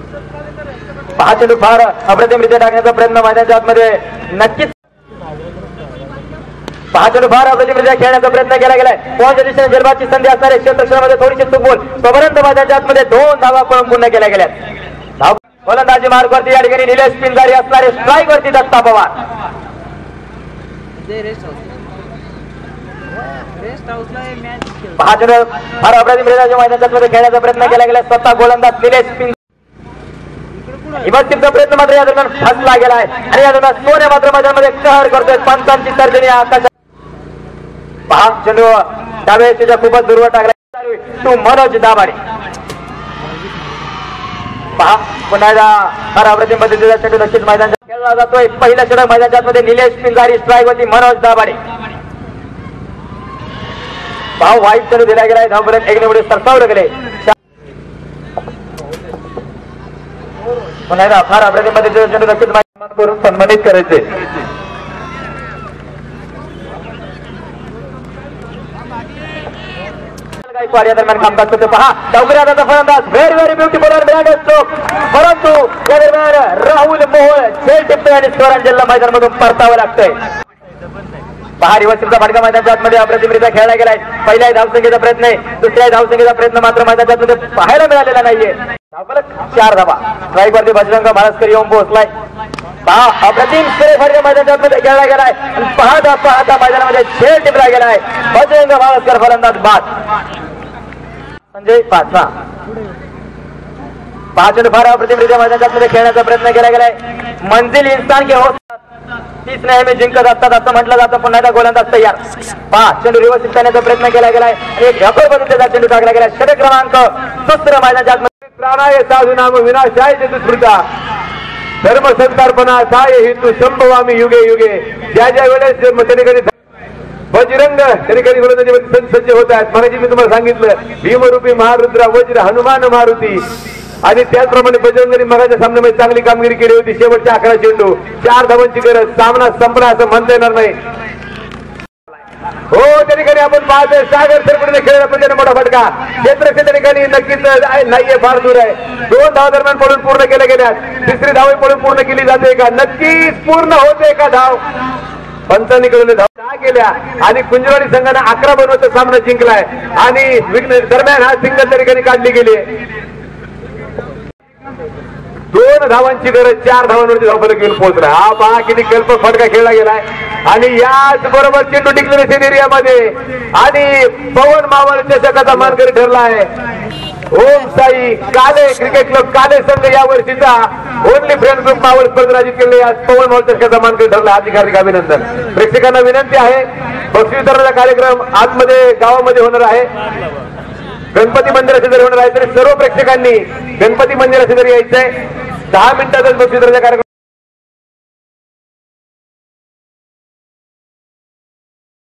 पहा चेंडू फार अप्रतिमरित्या टाकण्याचा प्रयत्न मैदानाच्या आतमध्ये नक्कीच. पहा चेंडू फार अप्रतिमरित्या खेळण्याचा प्रयत्न केला गेलाय. पॉईंटच्या दिशेने जलबाची संधी असणारे क्षेत्रक्षणामध्ये थोडीशी चूक बोल तोपर्यंत मैदानाच्या आतमध्ये 2 धावा पूर्ण केल्या गेल्या. गोलंदाजी मार्गवरती या ठिकाणी निलेश पिंजारी असणारे स्ट्राईक वरती दत्ता पवार. पहा चेंडू फार अप्रतिमरित्या मैदानाच्या खेळण्याचा प्रयत्न केला गेला. स्वतः गोलंदाज निलेश पिंजारी हिमतीचा प्रयत्न मात्र या दरम्यान फसला गेलाय आणि या दरम्यान सोने मात्र मैदानामध्ये कहर करतोय. पंचांची सर्जनी आकाशात. पहा चेंडू डाव्या त्याच्या खूपच दूरवर टाकला तू मनोज दाभाडे. पहा पुन्हा एकदा फार अप्रतिम पद्धतीचा चेंडू नक्कीच मैदानात खेळला जातोय. पहिला षटक मैदानाच्या मध्ये निलेश पिंजारी स्ट्राईक वरती मनोज दाभाडे. पहा वाईट चेंडू दिला गेलाय. धावपर्यंत 1 निवडे सरसावले गेले. पुन्हा एकदा फार अप्रतिम पद्धतीचा चेंडू नक्कीच मैदानात करून सन्मानित करायचे. या दरम्यान कामकाज करतो. पहा डावकरी आता फलंदाज व्हेरी व्हेरी ब्युटिफुल स्ट्रोक परंतु या दरम्यान राहुल मोहोळ झेल टिपतोय आणि स्वरांजलला मैदानामधून परतावं लागतंय. पहा रिवर्सचा फटका मैदानाच्या आतमध्ये अप्रतिमरित्या खेळला गेलाय. पहिल्या धावसंख्येचा प्रयत्न आहे. दुसऱ्या धावसंख्येचा प्रयत्न मात्र मैदानाच्या आतमध्ये पाहायला मिळालेला नाहीये. धावफलक 4 धावा. स्ट्राईक वरती बजरंग महाराजकर येऊन पोहोचलाय. पहा अप्रतिम फटका मैदानाच्या आतमध्ये खेळला गेलाय. पाहता पाहता मैदानामध्ये झेल टिपला गेलाय. बजरंग महाराजकर फलंदाज बाद. संजय पाचवा. पहा चेंडू फार अप्रतिमरित्या मैदानाच्या आतमध्ये खेळण्याचा प्रयत्न केला गेलाय. मंजिल इंसान के होत तीच नेहमी जिंकत असतात असं म्हटलं जातं. पुन्हा एकदा गोलंदाज तयार. पहा चेंडू रिवर्स करण्याचा प्रयत्न केला गेलाय. एक रेकॉर्ड पद्धतीचा चेंडू टाकला गेलाय. षटक क्रमांक 2 मैदानाच्या आतमध्ये. प्राणाय साधू नाम विनाशाय चतुस्मृता धर्म संतार्पणा साय हेतू संभवामी युगे युगे. ज्या ज्या वेळेस मतेने बजरंग कधी गोलंदाजीमध्ये सज्ज होत आहेत. मगाशी मी तुम्हाला सांगितलं भीमरूपी महारुद्रा वज्र हनुमान मारुती आणि त्याचप्रमाणे बजरंगाने मगाच्या सामन्यामध्ये चांगली कामगिरी केली होती. शेवटच्या 11 चेंडू 4 धावांची गरज. सामना संपला असं म्हणता येणार नाही. हो त्या ठिकाणी आपण पाहतोय सागर सरकडे खेळला पण त्याने मोठा फटका. क्षेत्रक्षण त्या ठिकाणी नक्कीच नाहीये, फार दूर आहे. 2 धावा दरम्यान पडून पूर्ण केल्या गेल्या. तिसरी धाव पडून पूर्ण केली जाते का? नक्कीच पूर्ण होते का धाव? पंचांनी कडून धावा केल्या आणि कुंजवाडी संघाने 11 बनवत सामना जिंकलाय आणि दरम्यान हा सिंगल त्या ठिकाणी काढली गेली. 2 धावांची गरज. 4 धावांवरती धावफलक घेऊन पोहोचला. हा पहा किती कल्पक फटका खेळला गेलाय आणि याच बरोबर चेंडू टिकलेले सेन एरियामध्ये आणि पवन मावळ चषकाचा मानकरी ठरला आहे. ओम साई काले क्रिकेट क्लब काले संघ या वर्षीचा ओनली फ्रेंड ग्रुप मावळ स्पर्धा आयोजित केलेल्या पवन मावळ चषकाचा मानकरी ठरला. हार्दिक अभिनंदन. प्रेक्षकांना विनंती आहे बक्षीस वितरणाचा कार्यक्रम आतमध्ये गावामध्ये होणार आहे. गणपती मंदिराचे जर होणार आहे तरी सर्व प्रेक्षकांनी गणपती मंदिराचे जरी यायचंय. 10 मिनिटातच बक्षीस वितरणाचा कार्यक्रम